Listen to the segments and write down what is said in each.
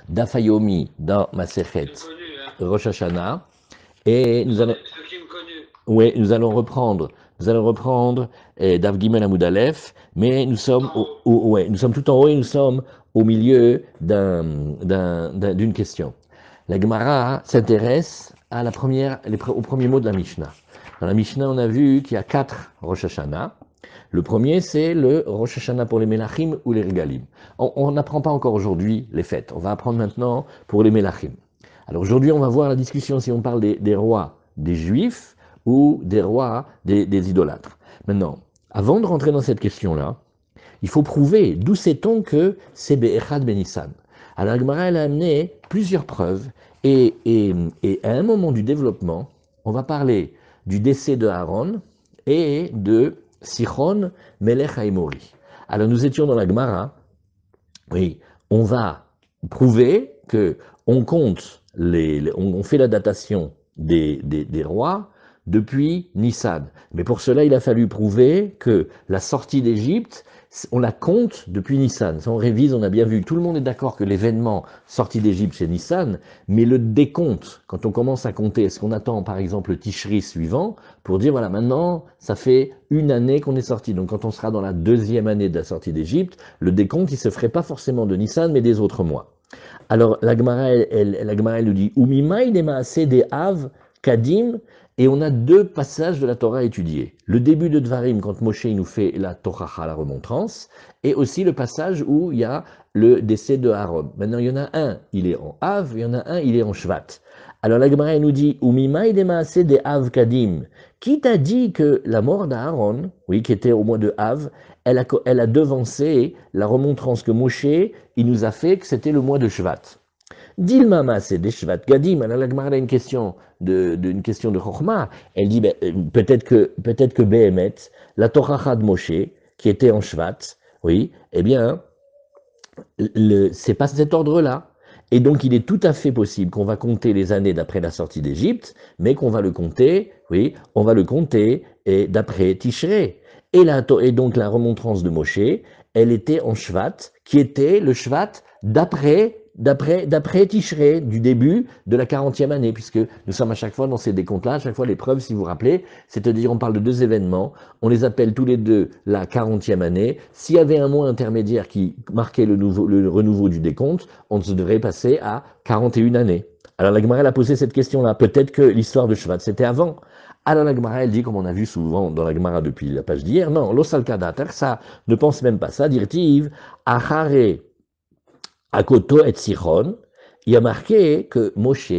d'Afayomi dans Masechet Rosh Hashanah. Et nous allons, oui, nous allons reprendre Daf Gimel Amud Aleph, mais nous sommes, ouais, nous sommes tout en haut et nous sommes au milieu d'une question. La Gemara s'intéresse à au premier mot de la Mishnah. Dans la Mishnah, on a vu qu'il y a 4 Rosh Hashanah. Le premier, c'est le Rosh Hashanah pour les Melachim ou les Regalim. On n'apprend pas encore aujourd'hui les fêtes. On va apprendre maintenant pour les Melachim. Alors aujourd'hui, on va voir la discussion si on parle des rois des Juifs ou des rois des idolâtres. Maintenant, avant de rentrer dans cette question-là, il faut prouver d'où sait-on que c'est Be'echad Benissan. Alors, Gemara, elle a amené plusieurs preuves et à un moment du développement, on va parler du décès de Aaron et de Sichon Melech Haïmori. Alors, nous étions dans la Gemara, oui, on va prouver que on compte, on fait la datation des rois depuis Nissan. Mais pour cela, il a fallu prouver que la sortie d'Égypte, on la compte depuis Nissan. Si on révise, on a bien vu, tout le monde est d'accord que l'événement sortie d'Égypte, c'est Nissan, mais le décompte, quand on commence à compter, est-ce qu'on attend par exemple le Tishri suivant pour dire, voilà, maintenant, ça fait une année qu'on est sorti. Donc quand on sera dans la 2e année de la sortie d'Égypte, le décompte, il se ferait pas forcément de Nissan, mais des autres mois. Alors la Gemara, elle nous dit, Umima il est des Av, Kadim, et on a 2 passages de la Torah à étudier. Le début de Dvarim, quand Moshe il nous fait la Torah, la remontrance, et aussi le passage où il y a le décès de Aaron. Maintenant, il y en a un, il est en Av, il y en a un, il est en Shvat. Alors la Gemara, elle nous dit, Umima il est des Av, Kadim. Qui t'a dit que la mort d'Aaron, oui, qui était au mois de Av, elle a devancé la remontrance que Moshe, il nous a fait que c'était le mois de Shvat. Dilmama, c'est des Shvat Gadim. Alors la Gemara a une question de Chochma. Elle dit, peut-être que Behemet, la Torah de Moshe, qui était en Shvat, oui, eh bien, c'est pas cet ordre-là. Et donc, il est tout à fait possible qu'on va compter les années d'après la sortie d'Égypte, mais qu'on va le compter, oui, on va le compter d'après Tishré. Et donc, la remontrance de Moshe, elle était en Shvat, qui était le Shvat d'après Tishré, du début de la 40e année, puisque nous sommes à chaque fois dans ces décomptes-là, à chaque fois les preuves, si vous vous rappelez, c'est-à-dire on parle de 2 événements, on les appelle tous les 2 la 40e année. S'il y avait un mois intermédiaire qui marquait le renouveau du décompte, on se devrait passer à 41 années. Alors la Gemara a posé cette question-là, peut-être que l'histoire de Shvat c'était avant. Alors la Gemara, elle dit, comme on a vu souvent dans la Gemara depuis la page d'hier, non, l'osalkadater, ça ne pense même pas ça, dirtive, achare Akoto et Sichon, il y a marqué que Moshe,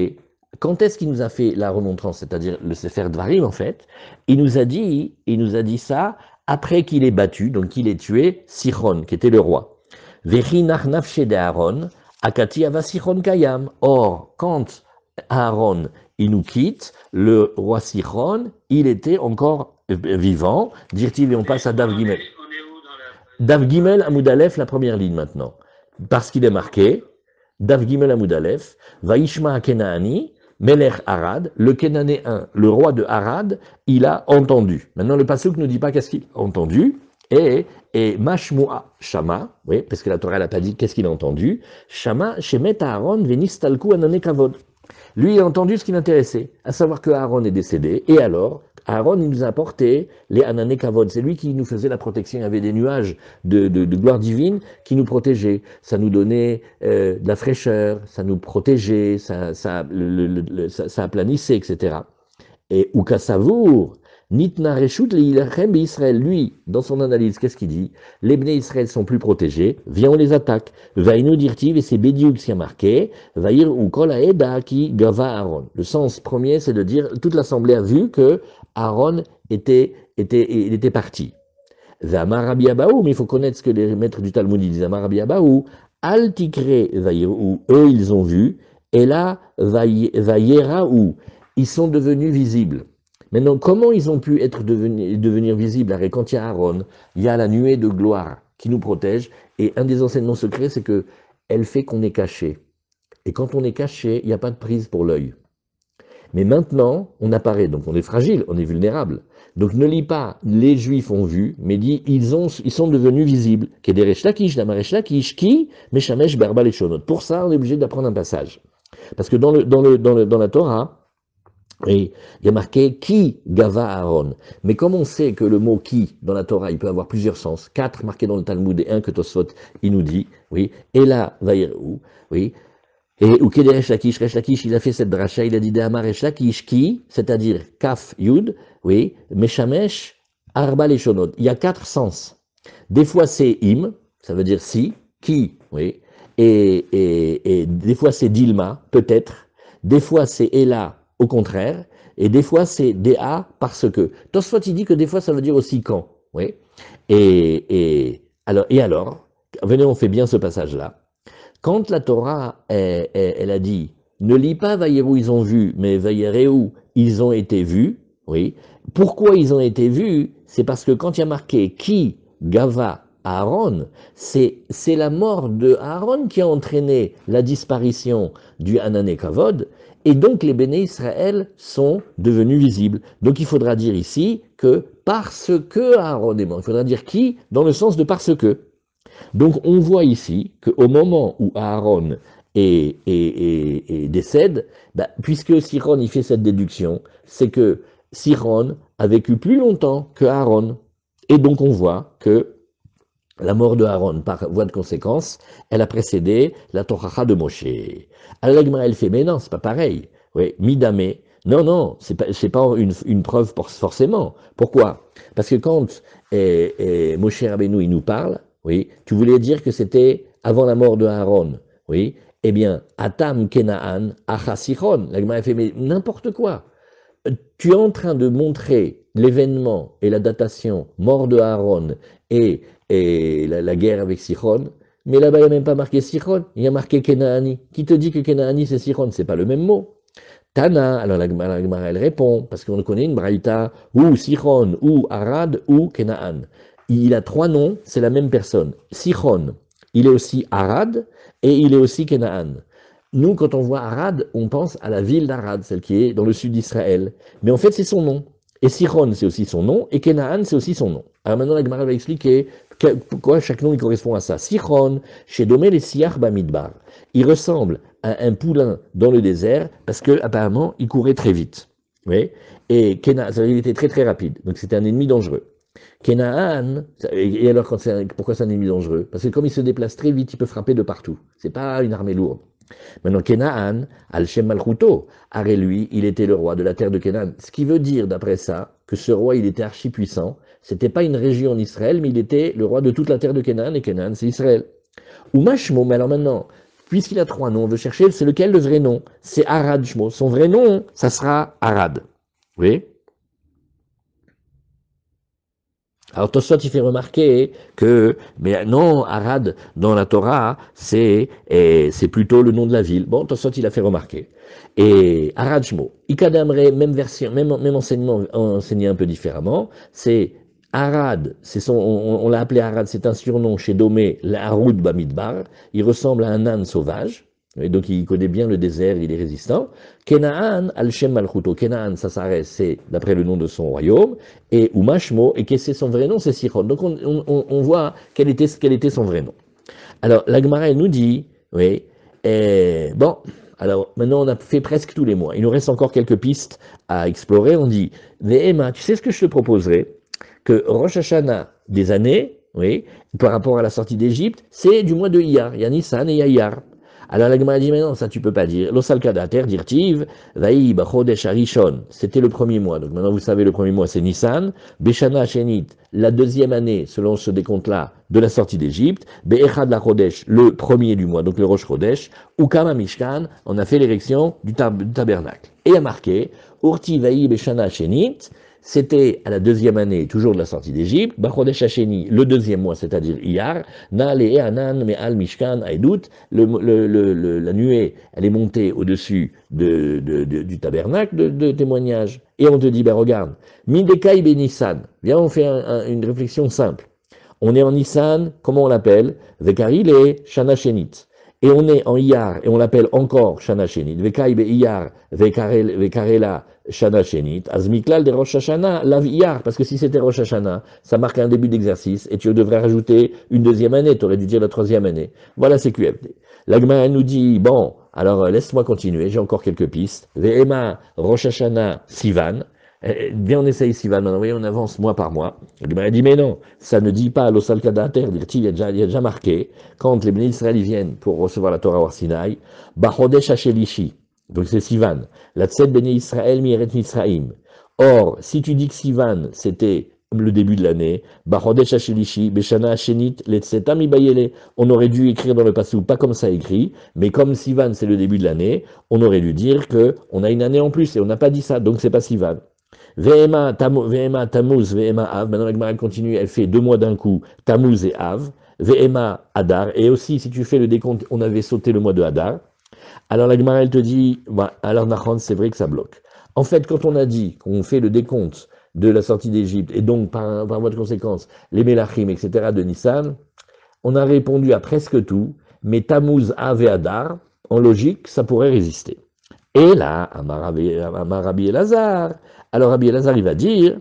quand est-ce qu'il nous a fait la remontrance, c'est-à-dire le Sefer Dvarim en fait, il nous a dit ça après qu'il ait battu, donc qu'il ait tué Sichon, qui était le roi. Vechi nachnaf shede Aaron, akati ava Sichon kayam. Or, quand Aaron, il nous quitte, le roi Sichon, il était encore vivant. Dire-t-il, et on passe à Dav Gimel. Dav Gimel Amud Aleph, la première ligne maintenant. Parce qu'il est marqué, Dav Gimel Amud Aleph, Vaishma Kenaani, Melech Arad, le Kenanéen, le roi de Arad, il a entendu. Maintenant, le pasuk ne dit pas qu'est-ce qu'il a entendu, et Mashmua Shama, oui, parce que la Torah n'a pas dit qu'est-ce qu'il a entendu, Shama, Shemet Aaron, Venistalku Anane Kavod. Lui, il a entendu ce qui l'intéressait, à savoir que Aaron est décédé, et alors, Aaron, il nous a apporté les Anane Kavod. C'est lui qui nous faisait la protection. Il y avait des nuages de gloire divine qui nous protégeaient. Ça nous donnait de la fraîcheur, ça nous protégeait, ça aplanissait, etc. Et Ukasavour, Nitna Reshut Leilachem Israël, lui, dans son analyse, qu'est-ce qu'il dit? Les Bnei Israël sont plus protégés, viens on les attaque. Vainu dirtiv, et c'est Bédiouk qui a marqué, Vaïr ou Kol Aeda qui Gava Aaron. Le sens premier, c'est de dire, toute l'assemblée a vu que Aaron était parti. Zamar Rabbi Abaou, mais il faut connaître ce que les maîtres du Talmud disent. Zamar Rabbi Abaou, Al Tikre Vaïr, où eux ils ont vu, et là, Vaïera où ils sont devenus visibles. Maintenant, comment ils ont pu devenir visibles? Quand il y a Aaron, il y a la nuée de gloire qui nous protège, et un des enseignements secrets, c'est que elle fait qu'on est caché. Et quand on est caché, il n'y a pas de prise pour l'œil. Mais maintenant, on apparaît, donc on est fragile, on est vulnérable. Donc ne lis pas, les Juifs ont vu, mais dis, ils sont devenus visibles. Kederesh Lakish, Damaresh Lakish, qui Meshamesh Berbal et Shonot. Pour ça, on est obligé d'apprendre un passage. Parce que dans la Torah, et il y a marqué qui gava Aaron. Mais comme on sait que le mot qui dans la Torah, il peut avoir plusieurs sens, 4 marqués dans le Talmud et un que Tosfot il nous dit, oui, et là, Vaïrou, oui, et ou Kederesh Lakish, Resh Lakish, il a fait cette dracha, il a dit Dehamar Resh Lakish qui, c'est-à-dire Kaf Yud, oui, Meshamesh Arba Leshonot. Il y a 4 sens. Des fois c'est im, ça veut dire si, qui, oui, et des fois c'est dilma, peut-être, des fois c'est ela, au contraire, et des fois c'est da, parce que. Tosfot il dit que des fois ça veut dire aussi quand, oui, alors, venez, on fait bien ce passage-là. Quand la Torah, elle a dit, ne lis pas Vaïrou, ils ont vu, mais Vaïréou, ils ont été vus, oui. Pourquoi ils ont été vus? C'est parce que quand il y a marqué qui Gava Aaron, c'est la mort de Aaron qui a entraîné la disparition du Hanané Kavod, et donc les béné Israël sont devenus visibles. Donc il faudra dire ici que parce que Aaron est mort, il faudra dire qui dans le sens de parce que. Donc on voit ici qu'au moment où Aaron décède, puisque Siron il fait cette déduction, c'est que Siron a vécu plus longtemps que Aaron. Et donc on voit que la mort de Aaron, par voie de conséquence, elle a précédé la Toracha de Moshe. Alors la Gemara, elle fait, mais non, c'est pas pareil. Oui, Midame, non, c'est pas une preuve forcément. Pourquoi? Parce que quand Moshe Rabbeinu, il nous parle, oui, tu voulais dire que c'était avant la mort de Aaron, oui, eh bien, Atam Kenaan, Achasichon. La Gemara, elle fait, mais n'importe quoi. Tu es en train de montrer l'événement et la datation, mort de Aaron et la guerre avec Sichon, mais là-bas, il n'y a même pas marqué Sichon, il y a marqué Kenaani. Qui te dit que Kenaani, c'est Sichon? C'est pas le même mot. Tana, alors la Gemara, elle répond, parce qu'on connaît une braïta, ou Sichon, ou Arad, ou Kenaan. Il a 3 noms, c'est la même personne. Sichon, il est aussi Arad, et il est aussi Kenaan. Nous, quand on voit Arad, on pense à la ville d'Arad, celle qui est dans le sud d'Israël. Mais en fait, c'est son nom. Et Sichon, c'est aussi son nom, et Kenaan, c'est aussi son nom. Alors maintenant, la Gemara va expliquer pourquoi chaque nom il correspond à ça. Sichon, chez Domé les Siach Bamidbar. Il ressemble à un poulain dans le désert, parce qu'apparemment, il courait très vite. Oui. Et Kenaan, il était très très rapide, donc c'était un ennemi dangereux. Kenaan, et alors pourquoi c'est un ennemi dangereux? Parce que comme il se déplace très vite, il peut frapper de partout. C'est pas une armée lourde. Maintenant, Kenaan, Al-Shem Malchuto, Aré lui, il était le roi de la terre de Kenaan. Ce qui veut dire, d'après ça, que ce roi, il était archi puissant. C'était pas une région en Israël, mais il était le roi de toute la terre de Kenaan, et Kenaan, c'est Israël. Ou Mashmo, mais alors maintenant, puisqu'il a 3 noms, on veut chercher, c'est lequel le vrai nom? C'est Arad Shmo. Son vrai nom, ça sera Arad. Oui? Alors Tosfot il fait remarquer que, mais non, Arad dans la Torah, c'est plutôt le nom de la ville. Bon, Tosfot il a fait remarquer. Et Arad Shmo, Ikadamre, même version, même enseignement enseigné un peu différemment, c'est Arad, on l'a appelé Arad, c'est un surnom chez Domé, l'Aroud Bamidbar, il ressemble à un âne sauvage. Et donc il connaît bien le désert, il est résistant. Kenaan al-Shem Malchuto. Kenaan, ça s'arrête, c'est d'après le nom de son royaume. Et Umashmo, et que c'est son vrai nom, c'est Sichon. Donc on voit quel était son vrai nom. Alors la Gemara elle nous dit, oui, bon, alors maintenant on a fait presque tous les mois. Il nous reste encore quelques pistes à explorer. On dit, Vehema, tu sais ce que je te proposerais? Que Rosh Hashanah des années, oui, par rapport à la sortie d'Égypte, c'est du mois de Iyar. Il y a Nissan et il y a Iyar. Alors la Gemara dit, mais non, ça tu peux pas dire. L'Osalkadater, dirtiv, vaï, bachodesh arishon. C'était le premier mois. Donc maintenant vous savez, le premier mois c'est Nissan. Beshana Shenit, la deuxième année, selon ce décompte-là, de la sortie d'Égypte. Be'echad la Chodesh, le premier du mois, donc le Rosh Chodesh. Ukama Mishkan, on a fait l'érection du tabernacle. Et il y a marqué, Urti vaï Beshana Shenit, c'était à la deuxième année, toujours de la sortie d'Égypte, Bachodesh Hasheni, le deuxième mois, c'est-à-dire Iyar, Na le Anan Me'al Mishkan Aïdout, la nuée, elle est montée au-dessus du tabernacle de témoignage. Et on te dit, ben regarde, Midekai ben Nissan, viens, on fait une réflexion simple. On est en Nissan, comment on l'appelle? Vekarile Shana Shenit. et on est en Iyar, et on l'appelle encore Shana Shenit, Vekai be Iyar, Vekarela Shana Shenit, Azmiklal de Rosh Hashanah, Lav Iyar, parce que si c'était Rosh Hashanah, ça marque un début d'exercice, et tu devrais rajouter une deuxième année, tu aurais dû dire la troisième année. Voilà, c'est QFD. L'Agma nous dit, bon, alors laisse-moi continuer, j'ai encore quelques pistes. Ve'ema Rosh Hashanah Sivan, bien on essaye Sivan, maintenant, voyez, on avance mois par mois. L'Agma dit, mais non, ça ne dit pas l'Osal Kadater, il y a déjà marqué, quand les bénis Israël viennent pour recevoir la Torah au Sinaï, Bachodesh Hashelishi, donc c'est Sivan, la Tzed béni Israël mieret Mitzraïm. Or, si tu dis que Sivan, c'était le début de l'année, Bachodesh Hashelishi, Beshana Hashenit, Letzeta Mibayele, on aurait dû écrire dans le passé, pas comme ça écrit, mais comme Sivan c'est le début de l'année, on aurait dû dire que on a une année en plus, et on n'a pas dit ça, donc c'est pas Sivan. Vehema Tammuz, Vehema Av. Maintenant, la Gemara continue, elle fait 2 mois d'un coup, Tammuz et Av. Vehema Hadar. Et aussi, si tu fais le décompte, on avait sauté le mois de Hadar. Alors la Gemara, elle te dit, bah, alors Nachon, c'est vrai que ça bloque. En fait, quand on a dit qu'on fait le décompte de la sortie d'Égypte, et donc par voie de conséquence, les Melachim, etc., de Nissan, on a répondu à presque tout, mais Tammuz, Av et Hadar, en logique, ça pourrait résister. Et là, Amar Rabbi Elazar, alors Rabbi Elazar, il va dire,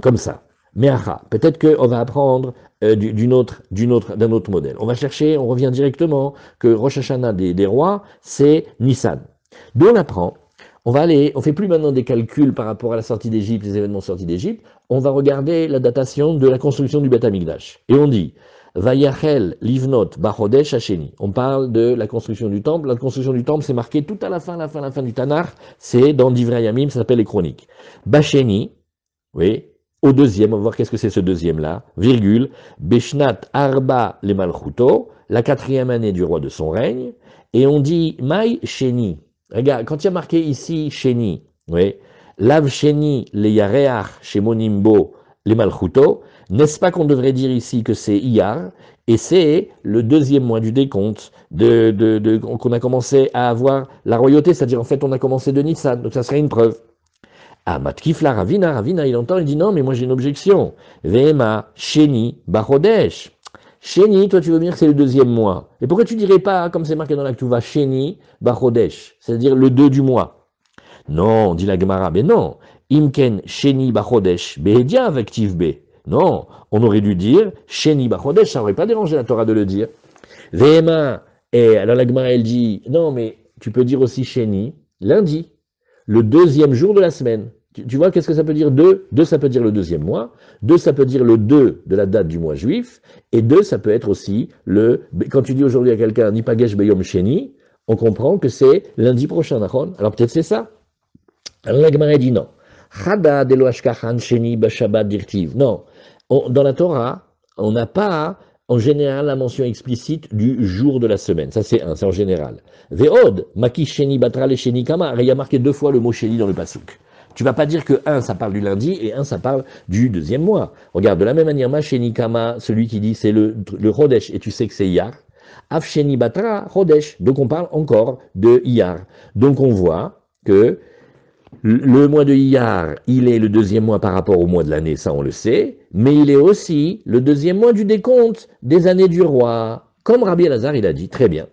comme ça, Meacha, peut-être qu'on va apprendre d'un autre modèle. On va chercher, on revient directement, que Rosh Hashanah des rois, c'est Nissan. D'où on apprend, on fait plus maintenant des calculs par rapport à la sortie d'Égypte, les événements sortis d'Égypte, on va regarder la datation de la construction du Beth Amikdash. Et on dit, Vayachel livnot bachodesh hasheni. On parle de la construction du temple. La construction du temple, c'est marqué tout à la fin du Tanakh. C'est dans Divrei Yamim, ça s'appelle les chroniques. Basheni, oui, au deuxième, on va voir qu'est-ce que c'est ce deuxième-là, virgule, Beshnat Arba le Malchuto, la 4e année du roi de son règne, et on dit Mai Sheni. Regarde, quand il y a marqué ici Sheni, oui, Lav Sheni le Yareach Shemonimbo le Malchuto, n'est-ce pas qu'on devrait dire ici que c'est Iyar, et c'est le 2e mois du décompte qu'on a commencé à avoir la royauté, c'est-à-dire en fait on a commencé de Nissan, donc ça serait une preuve. Ah, Matkifla Ravina, il entend, il dit non, mais moi j'ai une objection. Vema, Sheni, Bachodesh. Sheni, toi tu veux dire que c'est le 2e mois. Et pourquoi tu dirais pas, comme c'est marqué dans la Ktuva, Sheni, Bachodesh, c'est-à-dire le 2 du mois? Non, dit la Gemara, mais non. Imken, Sheni, Bachodesh, Behedia avec Tiv-B. Non, on aurait dû dire Sheni, Bachodesh, ça n'aurait pas dérangé la Torah de le dire. Vema, et alors la Gemara elle dit, non, mais tu peux dire aussi Sheni, lundi, le 2e jour de la semaine. Tu vois, qu'est-ce que ça peut dire 2? 2, ça peut dire le 2e mois. 2, ça peut dire le 2 de la date du mois juif. Et 2, ça peut être aussi quand tu dis aujourd'hui à quelqu'un, Nipagesh Beyom Sheni, on comprend que c'est lundi prochain, d'accord? Alors peut-être c'est ça. Alors la Gemara dit non. Chada de loashkachan Sheni Bashabbat dirtiv. Non. Dans la Torah, on n'a pas en général la mention explicite du jour de la semaine. Ça c'est en général. Ve'od, Maki Sheni Batra le Sheni Kama. Il y a marqué 2 fois le mot Sheni dans le pasuk. Tu vas pas dire que un ça parle du lundi et un ça parle du 2e mois. Regarde, de la même manière, Ma Sheni Kama, celui qui dit c'est le Chodesh et tu sais que c'est Iyar. Av Sheni Batra Chodesh. Donc on parle encore de Iyar. Donc on voit que le mois de Iyar, il est le 2e mois par rapport au mois de l'année, ça on le sait, mais il est aussi le 2e mois du décompte des années du roi. Comme Rabbi Elazar, il a dit, très bien.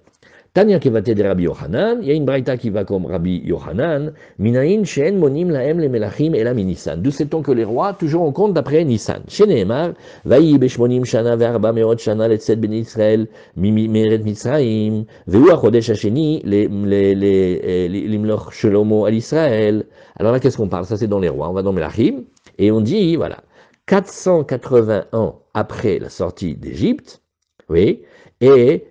Tanya Kevate de Rabbi Yochanan, il y a une braïta qui va comme Rabbi Yochanan, Minaïn Shen Monim Laem le Melachim et la Nissan. D'où sait-on que les rois, toujours on compte d'après Nissan. Sheneemar, Vaï Beshmonim Shana Verba Meot Shana Letzet Ben Israël, Meret Mitzraim, Veu Achodesh Hasheni, Limloch Shlomo al Israël. Alors là, qu'est-ce qu'on parle? Ça c'est dans les rois, on va dans Melachim, et on dit, voilà, 480 ans après la sortie d'Égypte, oui, et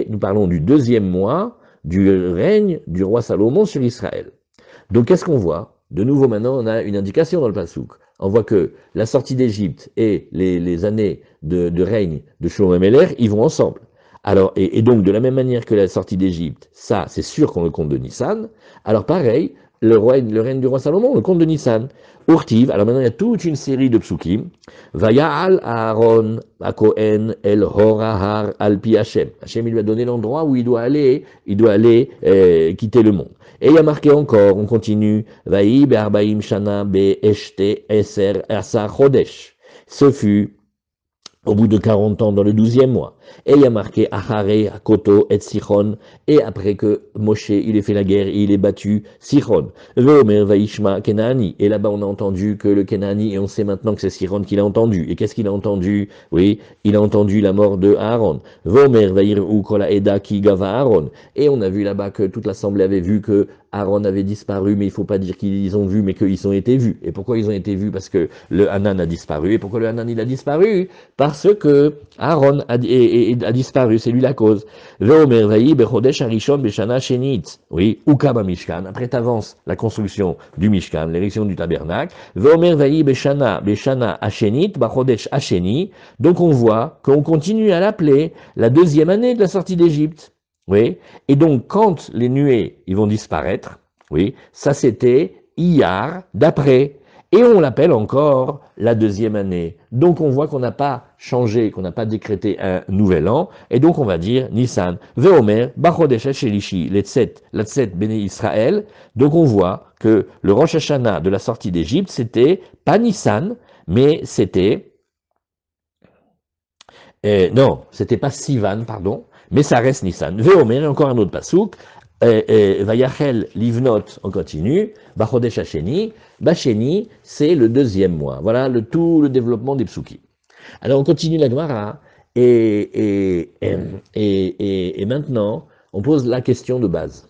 nous parlons du 2e mois du règne du roi Salomon sur Israël. Donc qu'est-ce qu'on voit? De nouveau maintenant, on a une indication dans le Passouk. On voit que la sortie d'Égypte et les années de règne de Shlomo Ameler, ils vont ensemble. Alors, et donc de la même manière que la sortie d'Égypte, ça c'est sûr qu'on le compte de Nissan. Alors pareil, le règne du roi Salomon, le compte de Nissan. Urtiv, alors maintenant il y a toute une série de psukim. Vaya'al Aaron à Kohen el Horahar al pi Hashem. Hashem il lui a donné l'endroit où il doit aller quitter le monde. Et il y a marqué encore, on continue, Vaï be'arbaim shana be'eshte eser asar chodesh. Ce fut au bout de 40 ans dans le 12e mois. Et il y a marqué Achare, Koto, et Sichon, et après que Moshe, il ait fait la guerre, il ait battu Sichon. Veomer Vaishma Kenani. Et là-bas, on a entendu que le Kenani, et on sait maintenant que c'est Sichon qu'il a entendu. Et qu'est-ce qu'il a entendu? Oui, il a entendu la mort de Aaron. Veomer Vair Ukola Eda Ki Gava Aaron. Et on a vu là-bas que toute l'assemblée avait vu que Aaron avait disparu, mais il ne faut pas dire qu'ils ont vu, mais qu'ils ont été vus. Et pourquoi ils ont été vus? Parce que le Hanan a disparu. Et pourquoi le Hanan il a disparu? Parce que Aaron a disparu, c'est lui la cause. Veomer vayi bechodesh harishon beshana shenit. Oui, ukama mishkan. Après t'avances la construction du Mishkan, l'érection du tabernacle. Veomer vayi beshana hashenit bachodesh hasheni. Donc on voit qu'on continue à l'appeler la deuxième année de la sortie d'Égypte. Oui. Et donc, quand les nuées, ils vont disparaître, oui, ça c'était Iyar d'après. Et on l'appelle encore la deuxième année. Donc on voit qu'on n'a pas changé, qu'on n'a pas décrété un nouvel an. Et donc on va dire Nissan, Veomer, Bachodesh Shelishi, Latset Bene Israël. Donc on voit que le Rosh Hashanah de la sortie d'Égypte, c'était pas Nissan, mais c'était non, c'était pas Sivan, pardon, mais ça reste Nissan. Veomer, encore un autre pasouk. Vayachel livnot, on continue. Bachodesh Hasheni. Basheni, c'est le deuxième mois. Voilà tout le développement des psukim. Alors on continue la Gemara et maintenant on pose la question de base.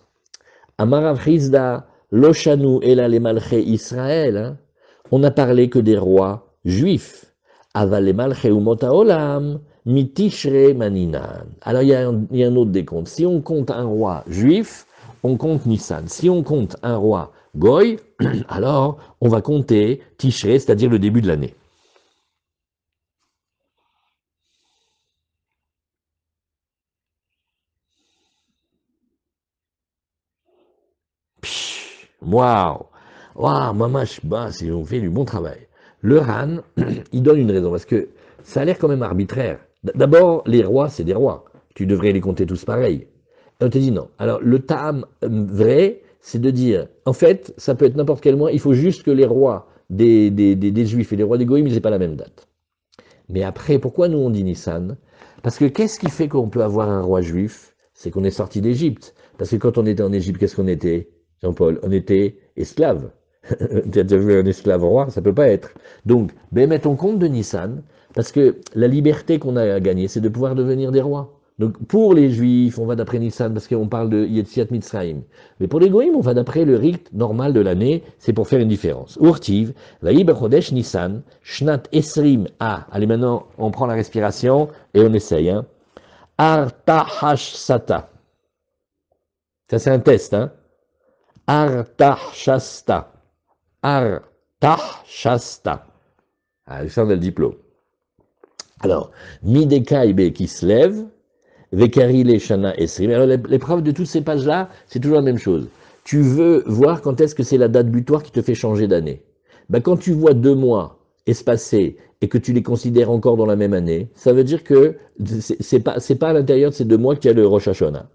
Amarav Chizda Loshanu Ela le Malché Israël. Hein. On n'a parlé que des rois juifs. Aval le Malché Umota Olam. Mitishre Maninan. Alors il y a un autre décompte. Si on compte un roi juif, on compte Nissan. Si on compte un roi Goy, alors on va compter Tishre, c'est-à-dire le début de l'année. Waouh! Waouh, mamash, bah, ils ont fait du bon travail. Le RAN, il donne une raison, parce que ça a l'air quand même arbitraire. D'abord, les rois, c'est des rois. Tu devrais les compter tous pareils. Et on te dit non. Alors, le ta'am vrai, c'est de dire, en fait, ça peut être n'importe quel mois, il faut juste que les rois des Juifs et les rois des Goïms, ils n'aient pas la même date. Mais après, pourquoi nous on dit Nissan? Parce que qu'est-ce qui fait qu'on peut avoir un roi juif? C'est qu'on est sorti d'Égypte. Parce que quand on était en Égypte, qu'est-ce qu'on était, Jean-Paul? On était esclave. Tu as déjà vu un esclave roi? Ça peut pas être. Donc, ben, mettons compte de Nissan, parce que la liberté qu'on a gagnée, c'est de pouvoir devenir des rois. Donc, pour les Juifs, on va d'après Nissan, parce qu'on parle de Yetziat Mitzrayim. Mais pour les Goïms, on va d'après le rite normal de l'année, c'est pour faire une différence. Urtiv, Vaï Bechodesh Nissan, Shnat Esrim. Ah, allez, maintenant, on prend la respiration et on essaye. Hein. Artahashsata. Ça, c'est un test. Hein. Artahshasta. Artahshasta. Ah, ça, on a le diplôme. Alors, Midekaibe qui se lève, Vekari le Shana Esrim. Alors, l'épreuve de toutes ces pages-là, c'est toujours la même chose. Tu veux voir quand est-ce que c'est la date butoir qui te fait changer d'année. Ben, quand tu vois 2 mois espacés et que tu les considères encore dans la même année, ça veut dire que c'est pas à l'intérieur de ces 2 mois qu'il y a le Rosh Hashanah.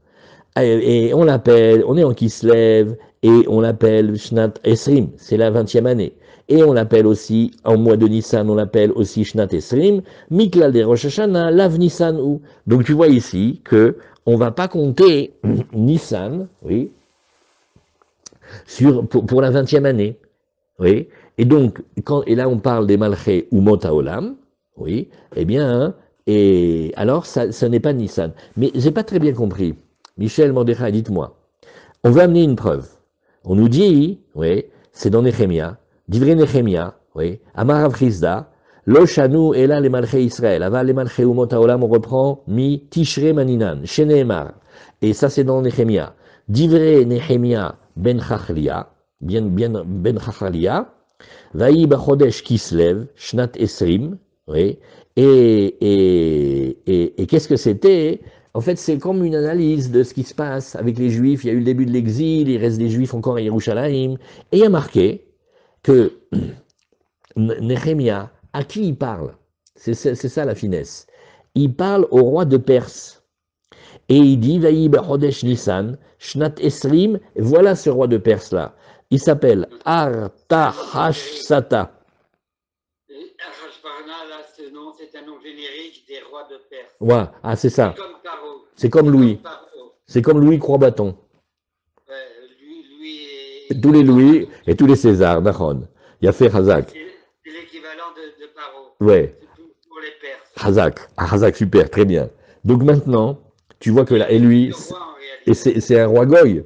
Et on l'appelle, on est en Kislev, et on l'appelle Shnat Esrim, c'est la 20e année. Et on l'appelle aussi, en mois de Nissan, on l'appelle aussi Shnat Esrim, Miklal de Rosh Hashanah, Lav Nissan ou. Donc tu vois ici que on va pas compter Nissan, oui, pour la 20e année, oui. Et donc, et là on parle des Malchés ou Motaolam, oui, eh bien, et alors ça n'est pas Nissan. Mais j'ai pas très bien compris. Michel Mordechai, dites-moi. On veut amener une preuve. On nous dit, oui, c'est dans Nehemia, Divrei Nehemia, oui, Amar Rav Chizda, Lo shanu ela le malchei Israël, aval le malchei umot haolam, on reprend mi tishre maninan, sheneemar. Et ça c'est dans Nehemia. Divrei Nehemia ben Chachalia, ben Chachalia, Vaï bachodesh kislev, shnat esrim, oui, et qu'est-ce que c'était? En fait, c'est comme une analyse de ce qui se passe avec les Juifs. Il y a eu le début de l'exil, il reste des Juifs encore à Yerushalayim. Et il y a marqué que Nehemia, à qui il parle? C'est ça la finesse. Il parle au roi de Perse. Et il dit, Vaï Chodesh Nissan, Shnat Esrim, voilà ce roi de Perse-là. Il s'appelle Artahashsata. Arashparna, là, c'est un nom générique des rois de Perse. Ouais, ah, c'est ça. C'est comme Paro. C'est comme Louis. C'est comme Louis Croix-Bâton. Lui Tous les Louis et tous les Césars, Nahon. Il a fait Hazak. c'est l'équivalent de Paro. Ouais. Pour les Perses. Hazak. Ah, Hazak, super, très bien. Donc maintenant, tu vois que là, et lui, et c'est un roi Goy.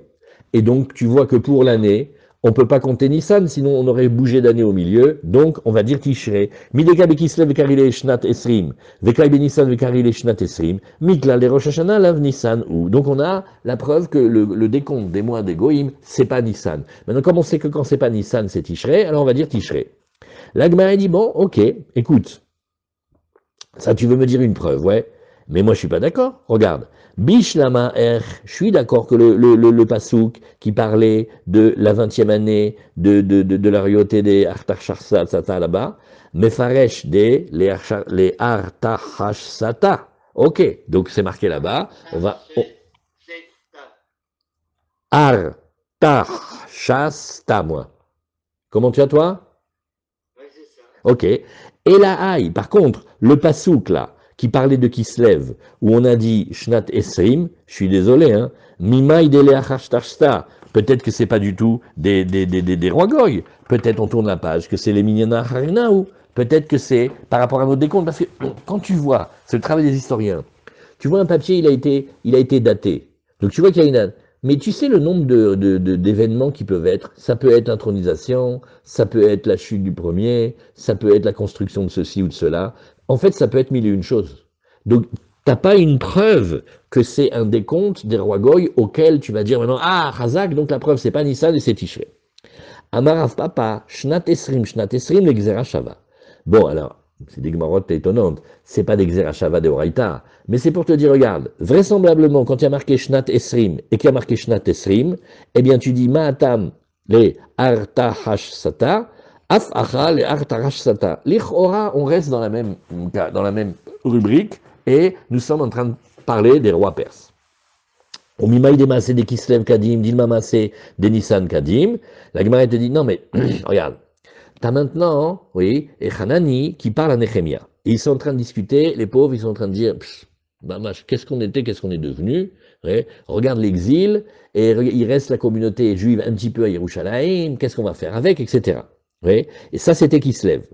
Et donc, tu vois que pour l'année, on ne peut pas compter Nissan, sinon on aurait bougé d'année au milieu. Donc, on va dire Tishrei. Mideka bekislev vekarile shnat esrim. Vekai benissan vekarile shnat esrim. Mikla le Rosh Hashanah lav Nissan ou. Donc, on a la preuve que le décompte des mois des Goïm, c'est pas Nissan. Maintenant, comme on sait que quand c'est pas Nissan, c'est Tishrei, alors on va dire Tishrei. L'Agma dit, bon, ok, écoute. Ça, tu veux me dire une preuve, ouais. Mais moi, je suis pas d'accord. Regarde. Bishlama er, je suis d'accord que le pasouk qui parlait de la 20e année de la royauté des Artachsata là-bas, Mefaresh des les Artachsata. Ok, donc c'est marqué là-bas. On va. Artachasta, moi. Comment tu as, toi? Oui, c'est ça. Ok. Et la haï, par contre, le pasouk là, qui parlait de Kislev, où on a dit Shnat Esrim, je suis désolé, hein, Mimaï dele achashtashta, peut-être que c'est pas du tout des rois goy, peut-être on tourne la page, que c'est les mignana harina, ou peut-être que c'est par rapport à notre décompte, parce que quand tu vois, c'est le travail des historiens, tu vois un papier, il a été daté, donc tu vois qu'il y a une. Mais tu sais le nombre d'événements qui peuvent être. Ça peut être l'intronisation, ça peut être la chute du premier, ça peut être la construction de ceci ou de cela. En fait, ça peut être mille et une choses. Donc, t'as pas une preuve que c'est un décompte des rois goy auquel tu vas dire maintenant, ah, Hazak, donc la preuve, c'est pas Nissan et c'est Tishrei. Amarav papa, Shnat Esrim, l'Exera Shava. Bon, alors, c'est des gmarottes étonnantes. C'est pas des Xerashava de Oraïta. Mais c'est pour te dire, regarde, vraisemblablement, quand il y a marqué Shnat Esrim et qu'il y a marqué Shnat Esrim, eh bien, tu dis Ma'atam les Artahash Sata, Af Acha les Artahash Sata. L'Ichora, on reste dans la même rubrique et nous sommes en train de parler des rois perses. Au Mimaï des Massé des Kislev Kadim, Dilma Massé des Nissan Kadim, la Gemara te dit, non mais, regarde, t'as maintenant, oui, et Hanani qui parle à Nehemia. Ils sont en train de discuter, les pauvres, ils sont en train de dire, qu'est-ce qu'on était, qu'est-ce qu'on est devenu, ouais, regarde l'exil, et il reste la communauté juive un petit peu à Yerushalayim, qu'est-ce qu'on va faire avec, etc. Ouais, et ça, c'était qui se lève.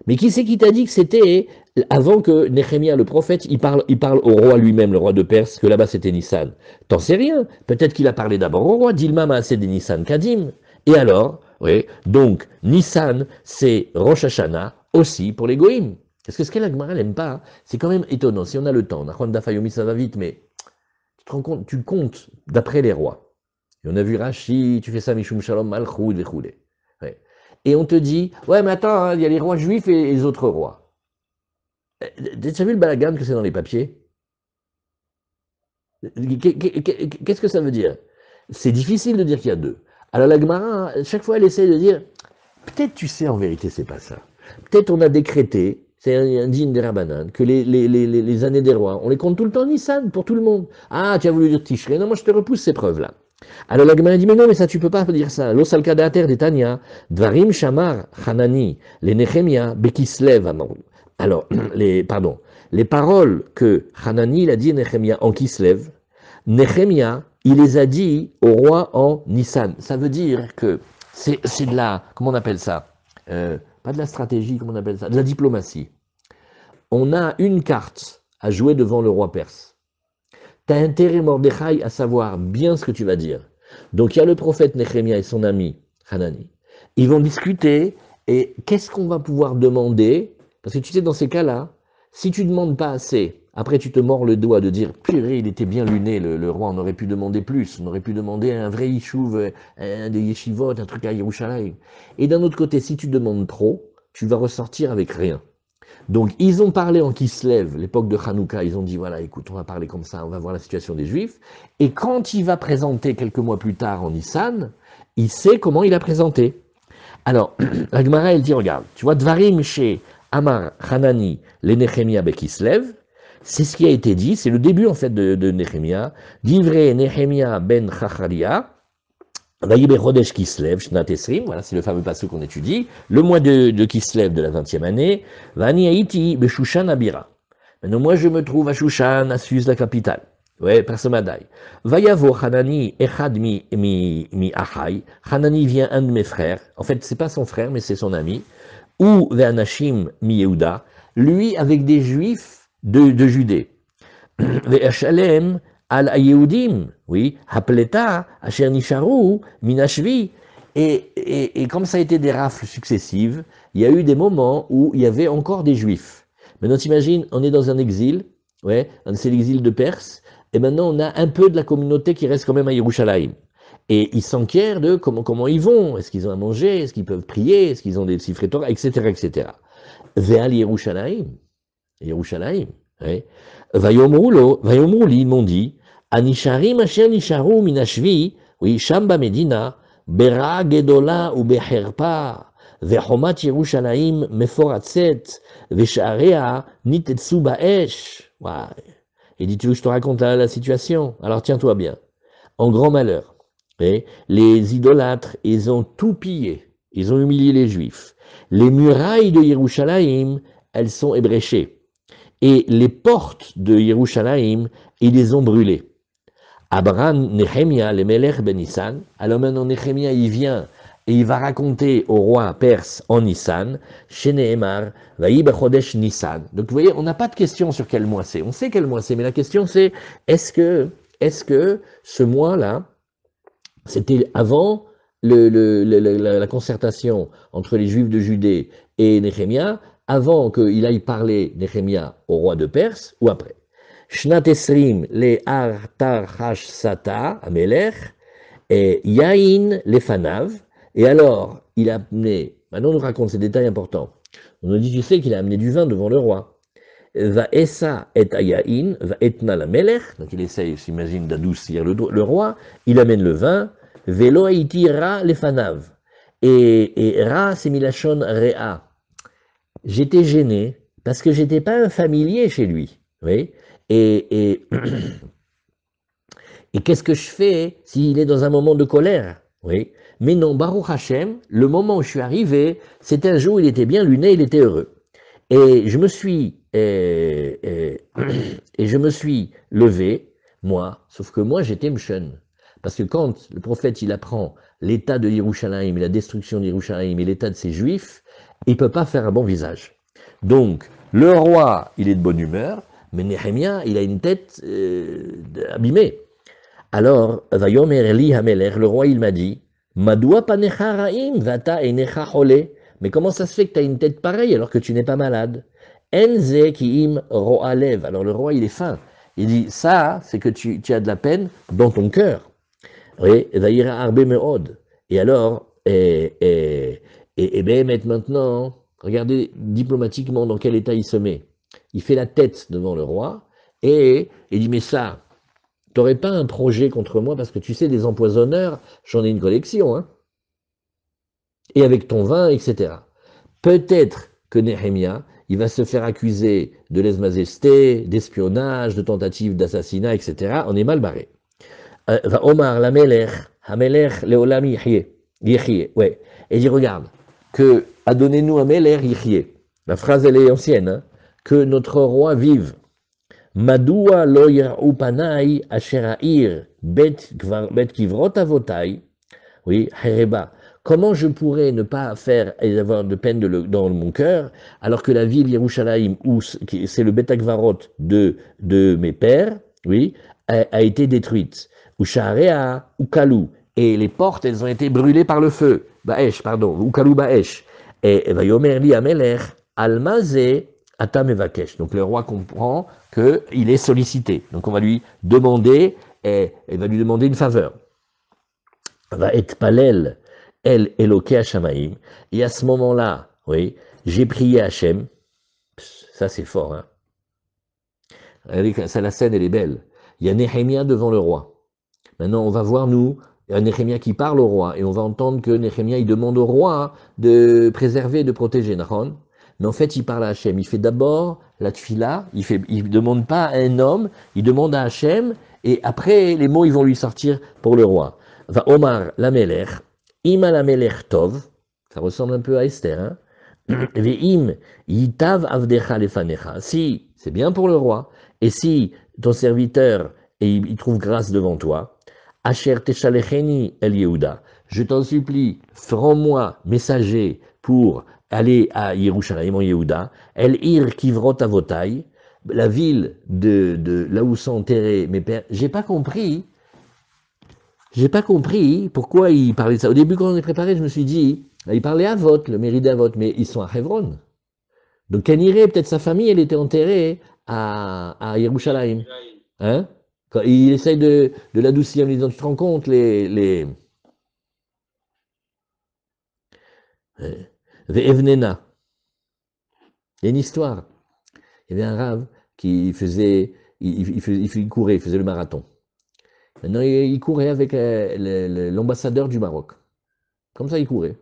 Mais qui c'est qui t'a dit que c'était avant que Nehemia, le prophète, il parle au roi lui-même, le roi de Perse, que là-bas c'était Nissan. T'en sais rien. Peut-être qu'il a parlé d'abord au roi, Dilma Maaseh des Nissan Kadim. Et alors, oui, donc Nissan, c'est Rosh Hashanah aussi pour les Goïm. Parce que ce qu'elle Agmara n'aime pas, c'est quand même étonnant. Si on a le temps, Nachon Dafayomi, ça va vite, mais tu te rends compte, tu comptes d'après les rois. Et on a vu Rashi, tu fais ça, Mishum Shalom, Malchut, Vechoulé. Ouais. Et on te dit, ouais, mais attends, hein, il y a les rois juifs et les autres rois. Tu as vu le balagan que c'est dans les papiers? Qu'est-ce que ça veut dire? C'est difficile de dire qu'il y a deux. Alors la Gemara, chaque fois, elle essaie de dire, peut-être tu sais en vérité, c'est pas ça. Peut-être on a décrété, c'est un digne des Rabbanan, que les années des rois, on les compte tout le temps Nissan pour tout le monde. Ah, tu as voulu dire Tishrei, non, moi je te repousse ces preuves-là. Alors la Gemara dit, mais non, mais ça tu peux pas dire ça. L'osal kadater de Tanya, Dvarim Shamar Hanani, les Nehemia, Bekislev Amor. Alors, les paroles que Hanani il a dit à Nehemia en Kislev, Nehemia, il les a dit au roi en Nissan. Ça veut dire que c'est de la, comment on appelle ça, pas de la stratégie, comment on appelle ça, de la diplomatie. On a une carte à jouer devant le roi perse. Tu as intérêt, Mordechai, à savoir bien ce que tu vas dire. Donc il y a le prophète Nehemia et son ami Hanani. Ils vont discuter et qu'est-ce qu'on va pouvoir demander? Parce que tu sais, dans ces cas-là, si tu ne demandes pas assez, après tu te mords le doigt de dire, purée, il était bien luné, le roi, on aurait pu demander plus, on aurait pu demander un vrai yishuv, des yeshivot, un truc à Yerushalayim. Et d'un autre côté, si tu demandes trop, tu vas ressortir avec rien. Donc, ils ont parlé en Kislev, l'époque de Hanouka, ils ont dit, voilà, écoute, on va parler comme ça, on va voir la situation des Juifs. Et quand il va présenter quelques mois plus tard en Nissan, il sait comment il a présenté. Alors, la Gemara, elle dit, regarde, tu vois, Dvarim chez Amar Hanani, les Nehemia Bekislev, c'est ce qui a été dit, c'est le début en fait de Nehemia, d'Ivré Nehemia ben Chacharia, Vaïbe Rodesh Kislev, Shnat Esrim, voilà, c'est le fameux passage qu'on étudie, le mois de Kislev de la 20e année, Vani Haïti Beshushan Abira. Maintenant, moi, je me trouve à Shushan, à Suse, la capitale. Ouais, Persemadai. Vayavo Hanani echad mi achai. Hanani vient un de mes frères. En fait, c'est pas son frère, mais c'est son ami. Ou ve'anashim mi Yehuda. Lui avec des juifs de Judée. Ve'ashalem al Yehudim. Oui. Hapleta asher nisharu minashvi. Et comme ça a été des rafles successives, il y a eu des moments où il y avait encore des juifs. Maintenant, t'imagines, on est dans un exil, ouais, c'est l'exil de Perse, et maintenant on a un peu de la communauté qui reste quand même à Yerushalayim. Et ils s'enquièrent de comment ils vont, est-ce qu'ils ont à manger, est-ce qu'ils peuvent prier, est-ce qu'ils ont des sifrei Torah, etc., etc. Ve'al Yerushalayim, Yerushalayim, ouais. Vayomru li, ils m'ont dit, Anisharim asher nisharu minashvi, oui, Shamba Medina, Bera gedola ou beherpa, vechomat Yerushalayim meforatzet, vesharea nitetsu baesh. Il dit, tu veux que je te raconte la situation? Alors tiens-toi bien. En grand malheur, les idolâtres, ils ont tout pillé. Ils ont humilié les Juifs. Les murailles de Yerushalayim, elles sont ébréchées. Et les portes de Yerushalayim, ils les ont brûlées. Abraham, Nehemia, le Melech ben Nissan. Alors maintenant, Nehemia, il vient et il va raconter au roi perse en Nissan, chez Nehemar, Vaï Bechodesh Nissan. Donc vous voyez, on n'a pas de question sur quel mois c'est. On sait quel mois c'est, mais la question c'est, est-ce que ce mois-là, c'était avant la concertation entre les Juifs de Judée et Nehemia, avant qu'il aille parler Nehemia au roi de Perse, ou après? Shnat Esrim le Artarhash Sata, Amelech, et Yain Lefanav, et alors il a amené, maintenant on nous raconte ces détails importants, on nous dit, tu sais qu'il a amené du vin devant le roi, va essa et Yain, va etna la Melech, donc il essaye, s'imagine, d'adoucir le roi, il amène le vin, velo haiti ra Lefanav, et ra c'est milachon rea, j'étais gêné, parce que j'étais pas un familier chez lui, oui. Et qu'est-ce que je fais s'il est dans un moment de colère? Oui. Mais non, Baruch Hashem, le moment où je suis arrivé, c'était un jour où il était bien luné, il était heureux. Et je me suis, et je me suis levé, moi, sauf que moi j'étais mshun. Parce que quand le prophète il apprend l'état de Yerushalayim, la destruction de Yerushalayim et l'état de ses juifs, il peut pas faire un bon visage. Donc, le roi, il est de bonne humeur, mais Nehemia, il a une tête abîmée. Alors, Vayomer li Hamelech, le roi, il m'a dit, Madoua panecha ra'im vata enecha chole. Mais comment ça se fait que tu as une tête pareille alors que tu n'es pas malade? Enze ki im ro'alev. Alors le roi, il est fin. Il dit, ça, c'est que tu as de la peine dans ton cœur. Oui, Vaïra arbe meod. Et alors, maintenant, regardez diplomatiquement dans quel état il se met. Il fait la tête devant le roi et il dit, mais ça, t'aurais pas un projet contre moi parce que tu sais, des empoisonneurs, j'en ai une collection, hein. Et avec ton vin, etc. Peut-être que Nehemia, il va se faire accuser de lèse-majesté, d'espionnage, de tentative d'assassinat, etc. On est mal barré. Va Omar la Melech, Hamelech leolam yichye. Ouais. Et il dit, regarde, que a donné-nous un Melech yichye. La phrase, elle est ancienne, hein. Que notre roi vive. Madoua lo yar'u panai asher ha'ir bet kivrot avotai. Oui, hereba. Comment je pourrais ne pas faire et avoir de peine dans mon cœur, alors que la ville Yerushalayim, où c'est le Bet Akvarot de mes pères, oui, a été détruite. Ou Sha'area, ou Kalou. Et les portes, elles ont été brûlées par le feu. Baesh, pardon, ou Kalou Baesh. Et Vayomer li Amelech, Almaze, Atam Evakesh. Donc le roi comprend qu'il est sollicité. Donc on va lui demander, et va lui demander une faveur. Va être palel, el Eloke Hashamaim. Et à ce moment-là, oui, j'ai prié Hachem. Ça c'est fort, hein. Ça, la scène, elle est belle. Il y a Nehemia devant le roi. Maintenant, on va voir, nous, un Nehemia qui parle au roi, et on va entendre que Nehemia, il demande au roi de préserver, de protéger Nahon. Mais en fait, il parle à Hachem. Il fait d'abord la tfila, il demande pas à un homme, il demande à Hachem, et après, les mots, ils vont lui sortir pour le roi. Va Omar la Melech, Ima la Melech Tov, ça ressemble un peu à Esther, hein. Ve'im yitav avdecha lefanecha. Si c'est bien pour le roi. Et si ton serviteur, et il trouve grâce devant toi, Asher Teshalecheni El Yehuda, je t'en supplie, rends-moi messager pour aller à Yerushalayim en Yehuda, El Ir Kivrot Avotai, la ville de là où sont enterrés mes pères. J'ai pas compris pourquoi il parlait de ça. Au début, quand on est préparé, je me suis dit, il parlait à Avot, le mairie d'Avot, mais ils sont à Hebron. Donc, Keniré, peut-être sa famille, elle était enterrée à Yerushalayim. Hein? Quand il essaye de l'adoucir en lui disant, tu te rends compte, Evnena. Il y a une histoire. Il y avait un rave qui faisait, il courait, il faisait le marathon. Maintenant, il courait avec l'ambassadeur du Maroc. Comme ça, il courait.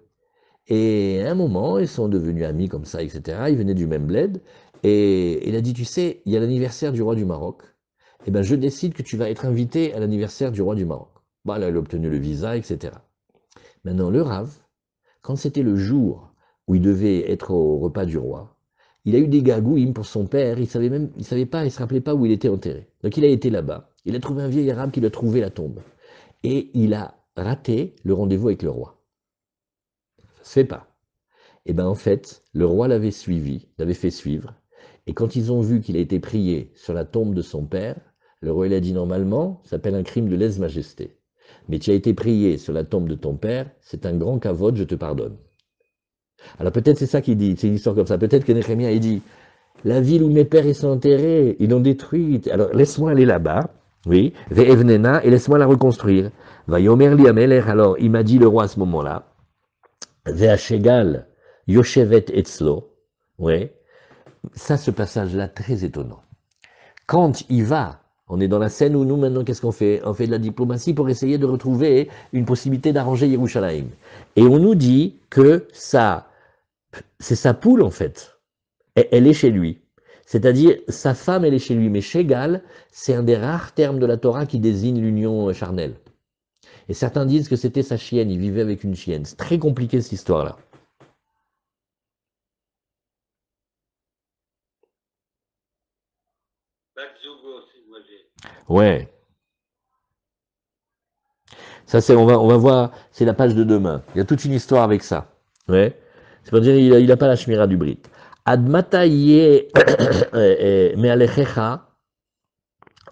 Et à un moment, ils sont devenus amis comme ça, etc. Ils venaient du même bled. Et il a dit, tu sais, il y a l'anniversaire du roi du Maroc. Eh bien, je décide que tu vas être invité à l'anniversaire du roi du Maroc. Bon, là, il a obtenu le visa, etc. Maintenant, le Rav, quand c'était le jour où il devait être au repas du roi, il a eu des gagouilles pour son père, il savait pas, il se rappelait pas où il était enterré. Donc il a été là-bas, il a trouvé un vieil arabe qui lui a trouvé la tombe. Et il a raté le rendez-vous avec le roi. Ça se fait pas. Et bien en fait, le roi l'avait suivi, l'avait fait suivre, et quand ils ont vu qu'il a été prié sur la tombe de son père, le roi il a dit normalement, ça s'appelle un crime de lèse-majesté. Mais tu as été prié sur la tombe de ton père, c'est un grand kavod, je te pardonne. Alors peut-être c'est ça qu'il dit, c'est une histoire comme ça. Peut-être que Néhémie il dit, la ville où mes pères ils sont enterrés, ils l'ont détruite. Alors laisse-moi aller là-bas, oui, Ve'evnena, et laisse-moi la reconstruire. Va yomer li amelech, alors il m'a dit le roi à ce moment-là, Ve'ashegal yoshevet etzlo, oui, ça ce passage-là très étonnant. Quand il va, on est dans la scène où nous maintenant qu'est-ce qu'on fait? On fait de la diplomatie pour essayer de retrouver une possibilité d'arranger Yerushalayim. Et on nous dit que ça, c'est sa poule en fait. Elle est chez lui. C'est-à-dire, sa femme, elle est chez lui. Mais Shegal, c'est un des rares termes de la Torah qui désigne l'union charnelle. Et certains disent que c'était sa chienne, il vivait avec une chienne. C'est très compliqué cette histoire-là. Ouais. Ça, on va voir, c'est la page de demain. Il y a toute une histoire avec ça. Ouais. C'est pour dire, il a pas la shmira du Brit. Admata yé me'alechecha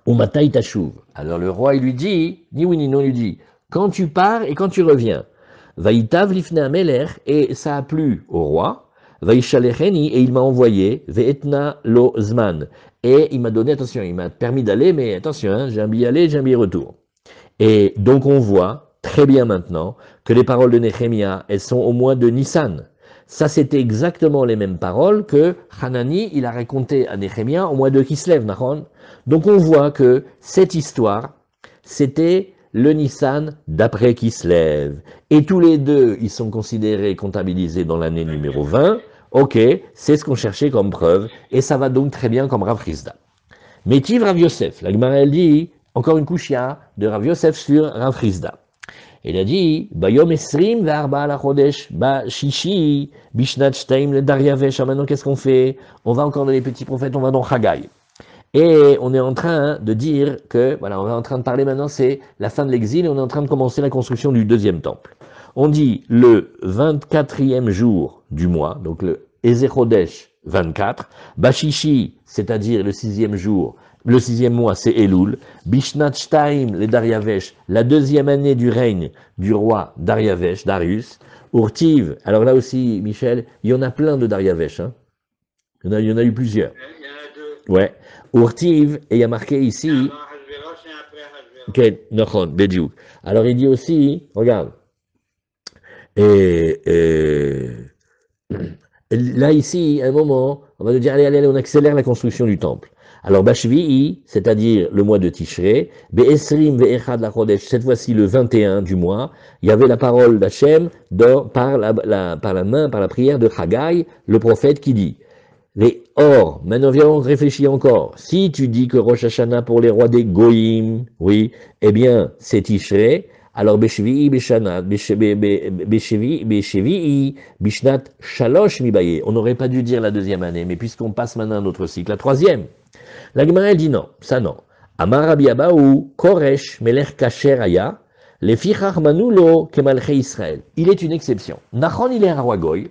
ou matai tashuv. Alors le roi, il lui dit, ni oui ni non, il lui dit, quand tu pars et quand tu reviens. Vaïtav lifne ameler, et ça a plu au roi. Vaïchalecheni, et il m'a envoyé, ve'etna lo zman. Et il m'a donné, attention, il m'a permis d'aller, mais attention, hein, j'ai un billet aller, j'ai un billet retour. Et donc on voit très bien maintenant que les paroles de Néhémia, elles sont au mois de Nissan. Ça, c'était exactement les mêmes paroles que Hanani, il a raconté à Néhémia au mois de Kislev, Nahon. Donc on voit que cette histoire, c'était le Nissan d'après Kislev. Et tous les deux, ils sont considérés, comptabilisés dans l'année numéro 20. Ok, c'est ce qu'on cherchait comme preuve, et ça va donc très bien comme Rav Chizda. Métiv Rav Yosef, la Gemara elle dit, encore une couchia de Rav Yosef sur Rav Chizda. Il a dit, Bayom Esrim ve'arba la chodesh, ba shishi, bishnat shtaim le daryavesh. Maintenant, qu'est-ce qu'on fait? On va encore dans les petits prophètes, on va dans Chagai. Et on est en train de dire que, voilà, on est en train de parler maintenant, c'est la fin de l'exil, et on est en train de commencer la construction du deuxième temple. On dit le 24e jour du mois, donc le Ezechodesh 24, Bashishi, c'est-à-dire le 6e jour, le 6e mois, c'est Elul, Bishnat Shtaim, le Daryavesh, la deuxième année du règne du roi Daryavesh, Darius, Urtiv, alors là aussi, Michel, il y en a plein de Daryavesh, hein. Il y en a eu plusieurs. Il y en a deux. Ouais. Urtiv, et il y a marqué ici. Avant Hashverosh et après Hashverosh. Ok, Nochon, Bediouk. Alors il dit aussi, regarde. Et là ici, à un moment, on va nous dire, allez, on accélère la construction du temple. Alors Bashvi'i, c'est-à-dire le mois de Tishrei, Be'esrim ve'echad la Chodesh, cette fois-ci le 21 du mois, il y avait la parole d'Hachem par la prière de Chagai, le prophète qui dit, or, maintenant viens on réfléchit encore. Si tu dis que Rosh Hashanah pour les rois des Goïm, oui, eh bien, c'est Tishrei, Alors, Beshvi'i, Beshanat, Beshevi'i, Bishnat, Shalosh, Mibaye. On n'aurait pas dû dire la deuxième année, mais puisqu'on passe maintenant à un autre cycle, la troisième. La Gemara dit non, ça non. Amar Rabbi Abahu, Koresh, Melech Kasher Aya, Lefichach Manulo, Kemalche Israël. Il est une exception. Nachon, il est un roi goy,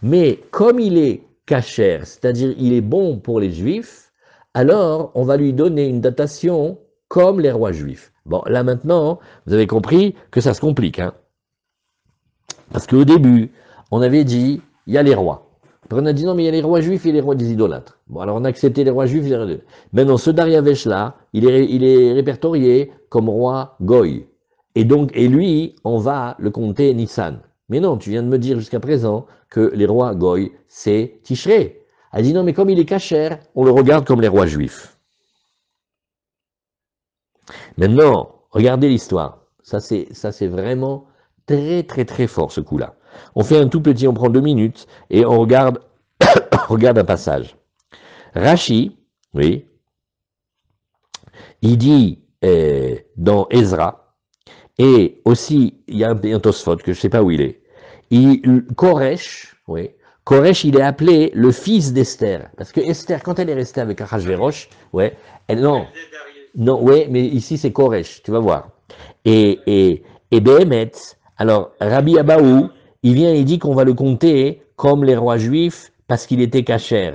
mais comme il est kasher, c'est-à-dire il est bon pour les juifs, alors on va lui donner une datation comme les rois juifs. Bon, là maintenant, vous avez compris que ça se complique, hein. Parce qu'au début, on avait dit, il y a les rois. Après, on a dit non, mais il y a les rois juifs et les rois des idolâtres. Bon, alors on a accepté les rois juifs. Maintenant, ce Dariavesh-là, il est répertorié comme roi Goy. Et donc, et lui, on va le compter Nissan. Mais non, tu viens de me dire jusqu'à présent que les rois Goy, c'est Tishré. Elle dit non, mais comme il est kasher, on le regarde comme les rois juifs. Maintenant, regardez l'histoire. Ça, c'est vraiment très, très, très fort, ce coup-là. On fait un tout petit, on prend 2 minutes, et on regarde, regarde un passage. Rashi, oui, il dit dans Ezra, et aussi, il y a un Tosfot, que je ne sais pas où il est. Koresh, oui, Koresh, il est appelé le fils d'Esther. Parce que Esther, quand elle est restée avec Achashverosh, ouais, non, ouais, mais ici c'est Koresh, tu vas voir. Et Behemet, alors Rabbi Abahu, il vient et dit qu'on va le compter comme les rois juifs parce qu'il était kasher.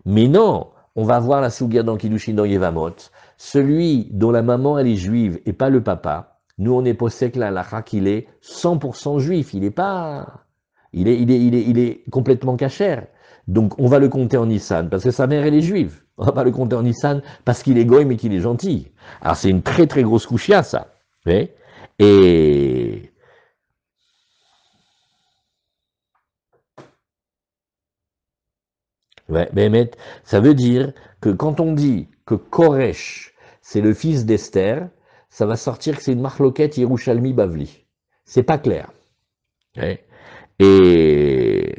Mais non, on va voir la Sougia dans Kiddushin dans Yevamot. Celui dont la maman elle est juive et pas le papa, nous on est possèque la halakha qu'il est 100% juif. Il est pas, il est complètement kasher. Donc on va le compter en Nissan parce que sa mère elle est juive. On va pas le compter en Nissan parce qu'il est goy mais qu'il est gentil. Alors c'est une très très grosse couchia ça. Oui. Et ouais, Béhémet, ça veut dire que quand on dit que Koresh, c'est le fils d'Esther, ça va sortir que c'est une marloquette Yerushalmi Bavli. C'est pas clair. Ouais. Et,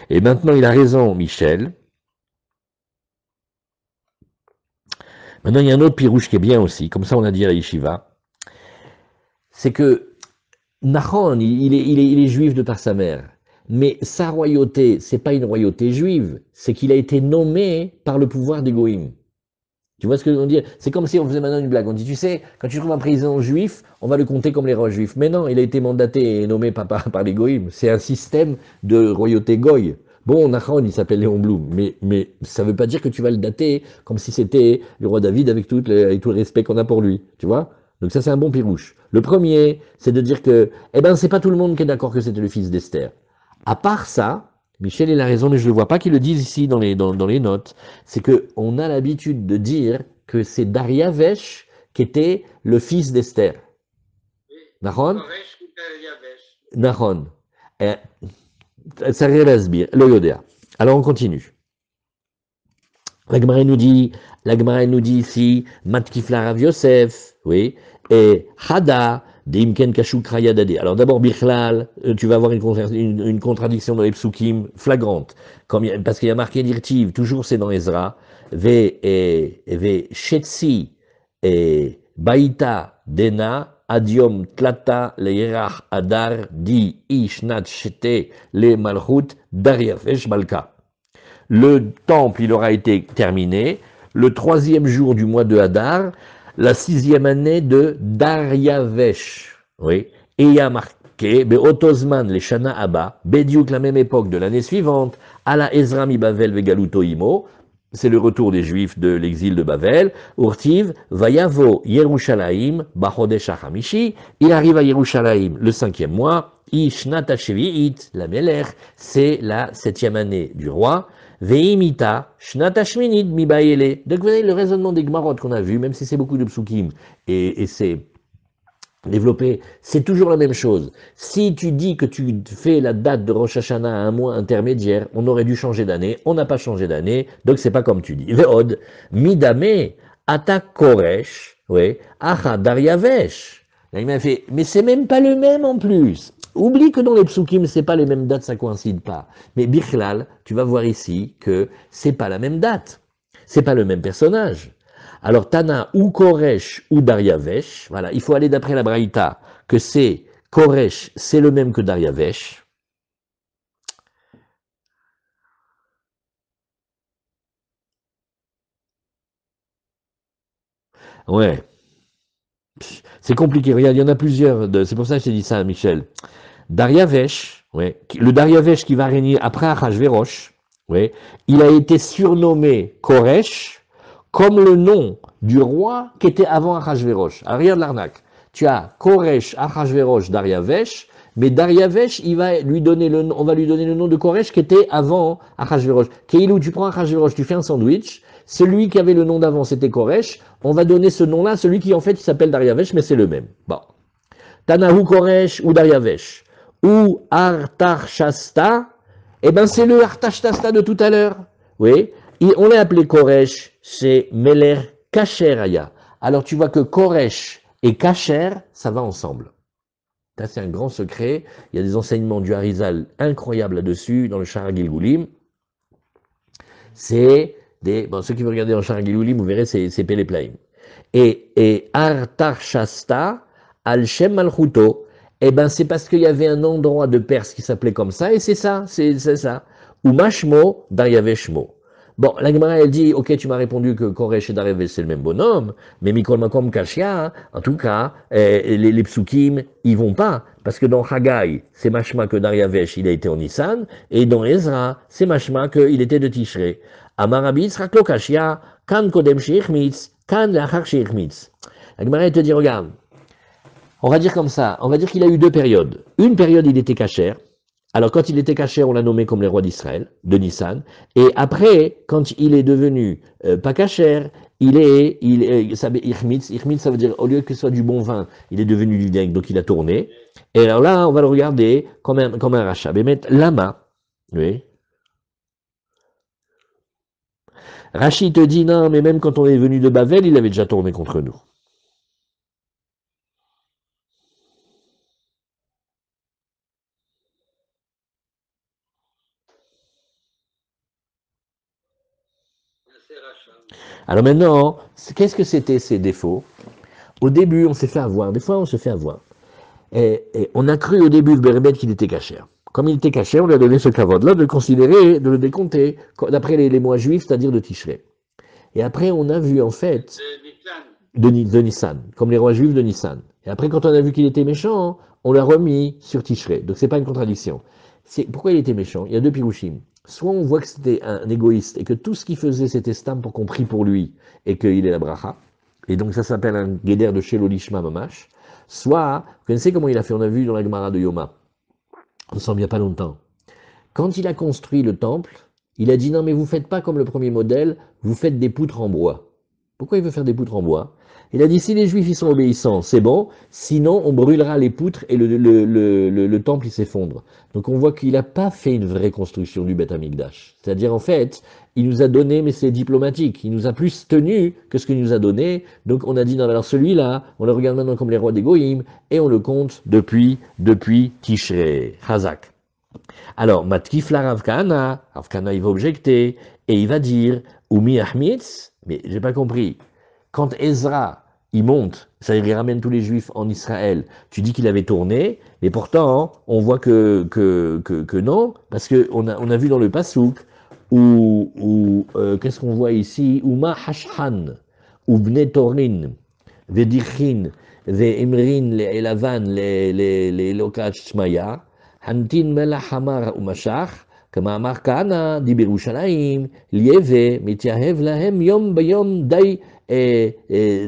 et maintenant, il a raison, Michel. Maintenant, il y a un autre pirouche qui est bien aussi, comme ça on a dit à la Yeshiva. C'est que Nahon, il est juif de par sa mère. Mais sa royauté, c'est pas une royauté juive, c'est qu'il a été nommé par le pouvoir des Goïm. Tu vois ce que je veux dire? C'est comme si on faisait maintenant une blague. On dit, tu sais, quand tu trouves un président juif, on va le compter comme les rois juifs. Mais non, il a été mandaté et nommé par les Goïm. C'est un système de royauté Goy. Bon, Nachon, il s'appelle Léon Blum, mais ça ne veut pas dire que tu vas le dater comme si c'était le roi David avec tout le respect qu'on a pour lui. Tu vois? Donc ça, c'est un bon pirouche. Le premier, c'est de dire que, eh ben, c'est pas tout le monde qui est d'accord que c'était le fils d'Esther. À part ça, Michel, il a raison, mais je ne le vois pas qu'ils le disent ici dans les notes. C'est qu'on a l'habitude de dire que c'est Dariavesh qui était le fils d'Esther. Nahon? Nahon. Ça rasbir, lo yodea. Alors on continue. La Gemara nous dit ici, Matkifla Rav Yosef, oui, et Hada, Deimken Kashuk Rayadade. Alors d'abord, Bichlal, tu vas avoir une contradiction dans les psukim flagrante, parce qu'il y a marqué Dirtiv, toujours c'est dans Ezra, Ve Shetsi, et Baïta, Dena, Adiom Tlata, Leirach Adar, Di Ishnat Shete, Le Malchut, Dariafesh Malka. Le temple, il aura été terminé le 3e jour du mois de Hadar, la 6e année de Dariavesh. Oui. Et il y a marqué, Otosman, les Shana Abba, Bediuk, la même époque de l'année suivante, à la Ezra mi Bavel Vegaluto Imo, c'est le retour des Juifs de l'exil de Bavel, Urtiv, Vayavo, Yerushalayim, Bachodesh HaChamishi, il arrive à Yerushalayim le 5e mois, Ishnata Shevi'it, la Melech, c'est la 7e année du roi, Veimita, Shnata Shminid, Mibaele. Donc vous voyez le raisonnement des Gmarot qu'on a vu, même si c'est beaucoup de psukim, et c'est développé, c'est toujours la même chose. Si tu dis que tu fais la date de Rosh Hashanah à un mois intermédiaire, on aurait dû changer d'année, on n'a pas changé d'année, donc c'est pas comme tu dis. Veod, Midame, Ata Koresh, oui, Acha Dariavesh. Là, il m'a fait, mais c'est même pas le même en plus. Oublie que dans les psukim, c'est pas les mêmes dates, ça coïncide pas. Mais Bichlal, tu vas voir ici que c'est pas la même date. C'est pas le même personnage. Alors, Tana ou Koresh ou Dariavesh, voilà, il faut aller d'après la Braïta, que c'est Koresh, c'est le même que Dariavesh. Ouais, c'est compliqué. Regarde, il y en a plusieurs. C'est pour ça que je t'ai dit ça, Michel. Dariavesh, ouais, le Dariavesh qui va régner après Achashverosh, ouais, il a été surnommé Koresh comme le nom du roi qui était avant Achashverosh. Alors regarde l'arnaque. Tu as Koresh, Achashverosh, Dariavesh, mais Dariavesh, on va lui donner le nom de Koresh qui était avant Achashverosh. Keilou, tu prends Achashverosh, tu fais un sandwich. Celui qui avait le nom d'avant, c'était Koresh. On va donner ce nom-là à celui qui en fait il s'appelle Dariavesh, mais c'est le même. Bon. Tanahu Koresh ou Dariavesh ou Artashasta, eh ben c'est le Artashasta de tout à l'heure. Oui, et on l'a appelé Koresh, c'est Meler Kacheraya. Alors tu vois que Koresh et Kacher, ça va ensemble. Ça c'est un grand secret. Il y a des enseignements du Harizal incroyables là-dessus dans le Shara Gilgulim. C'est ceux qui vont regarder dans le Shara Gilgulim, vous verrez, c'est Péléplaïm. Et Artashasta, Al-Shem Malchuto, eh ben c'est parce qu'il y avait un endroit de Perse qui s'appelait comme ça, et c'est ça. Ou Mashmo, Dariaveshmo. Bon, la Gemara, elle dit, ok, tu m'as répondu que Koresh et Dariavesh, c'est le même bonhomme, mais Mikol Makom Kashia, en tout cas, les psukim, ils vont pas, parce que dans Haggai, c'est Mashma que Dariavesh, il a été en Nissan, et dans Ezra, c'est Mashma qu'il était de Tishrei. Amarabitz, Raklo Kashia, Kan Kodem Sheichmitz, Kan Lachar Sheichmitz. La Gemara, elle te dit, regarde, on va dire comme ça, on va dire qu'il a eu deux périodes. Une période, il était cachère. Alors, quand il était cachère, on l'a nommé comme les rois d'Israël, de Nissan. Et après, quand il est devenu pas cachère, ça veut Irmitz, ça veut dire, au lieu que ce soit du bon vin, il est devenu du vinaigre, donc il a tourné. Et alors là, on va le regarder comme un rachat. Mais mettre lama, oui. Rachid te dit, non, mais même quand on est venu de Bavel, il avait déjà tourné contre nous. Alors maintenant, qu'est-ce que c'était ces défauts? Au début, on s'est fait avoir. Des fois, on se fait avoir. Et on a cru au début de Bérémet qu'il était cachère. Comme il était cachère, on lui a donné ce kavod-là de le considérer, de le décompter, d'après les mois juifs, c'est-à-dire de Tishrei. Et après, on a vu en fait de Nissan, comme les rois juifs de Nissan. Et après, quand on a vu qu'il était méchant, on l'a remis sur Tishrei. Donc c'est pas une contradiction. Pourquoi il était méchant? Il y a deux pirouchim. Soit on voit que c'était un égoïste et que tout ce qu'il faisait c'était stam pour qu'on prie pour lui et qu'il est la bracha. Et donc ça s'appelle un guéder de Shelolishma Mamash. Soit, vous connaissez comment il a fait, on a vu dans la Gemara de Yoma, on s'en vient pas longtemps. Quand il a construit le temple, il a dit non mais vous faites pas comme le premier modèle, vous faites des poutres en bois. Pourquoi il veut faire des poutres en bois? Il a dit si les juifs ils sont obéissants, c'est bon, sinon on brûlera les poutres et le temple il s'effondre. Donc on voit qu'il n'a pas fait une vraie construction du Beth Amikdash. C'est-à-dire en fait, il nous a donné, mais c'est diplomatique, il nous a plus tenu que ce qu'il nous a donné. Donc on a dit non alors celui-là, on le regarde maintenant comme les rois des Goïm et on le compte depuis Tishrei, Chazak. Alors, Matkif la Rav Kahana il va objecter, et il va dire, Oumi Ahmitz, mais j'ai pas compris, quand Ezra, il monte, c'est-à-dire il ramène tous les juifs en Israël, tu dis qu'il avait tourné, mais pourtant, on voit que non, parce qu'on a vu dans le Passouk, qu'est-ce qu'on voit ici, Ouma Hashhan, ou Bne Torin, Vedirchin, Ve'imrin, les Elavan, les Lokat Shmaya, Hantin melach hamar umashach, כמאמר כהנא, די בירושלים, ליבה, מתייהב להם יום ביום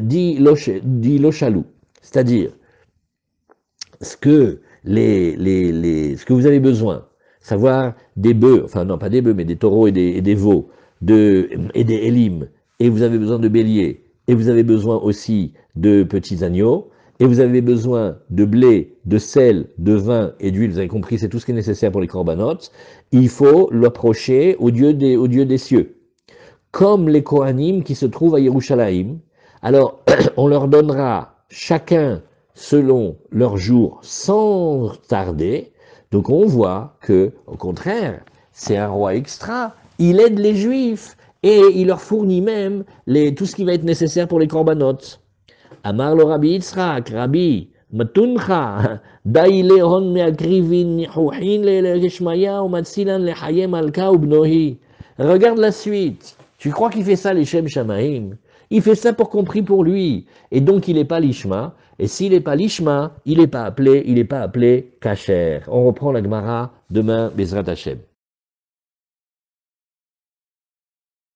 די לא שאלו. C'est-à-dire, ce que vous avez besoin, savoir des bœufs, enfin non pas des bœufs, mais des taureaux et des veaux, et des élim, et vous avez besoin de béliers, et vous avez besoin aussi de petits agneaux, et vous avez besoin de blé, de sel, de vin et d'huile, vous avez compris, c'est tout ce qui est nécessaire pour les corbanotes, il faut l'approcher au Dieu des cieux. Comme les Kohanim qui se trouvent à Yerushalayim, alors on leur donnera chacun selon leur jour sans tarder. Donc on voit que, au contraire, c'est un roi extra. Il aide les Juifs Et il leur fournit même tout ce qui va être nécessaire pour les korbanot. Amar le Rabbi Yitzhak, Rabbi, Matuncha, Daile hon meakrivin nihuhin le Shmaya ou Matsilan le Hayem alka ou Bnohi. Regarde la suite. Tu crois qu'il fait ça les Shem Shamaim? Il fait ça pour qu'on prie pour lui. Et donc il n'est pas l'Ishma. Et s'il n'est pas l'Ishma, il n'est pas appelé Kacher. On reprend la Gemara demain, Bezrat Hashem.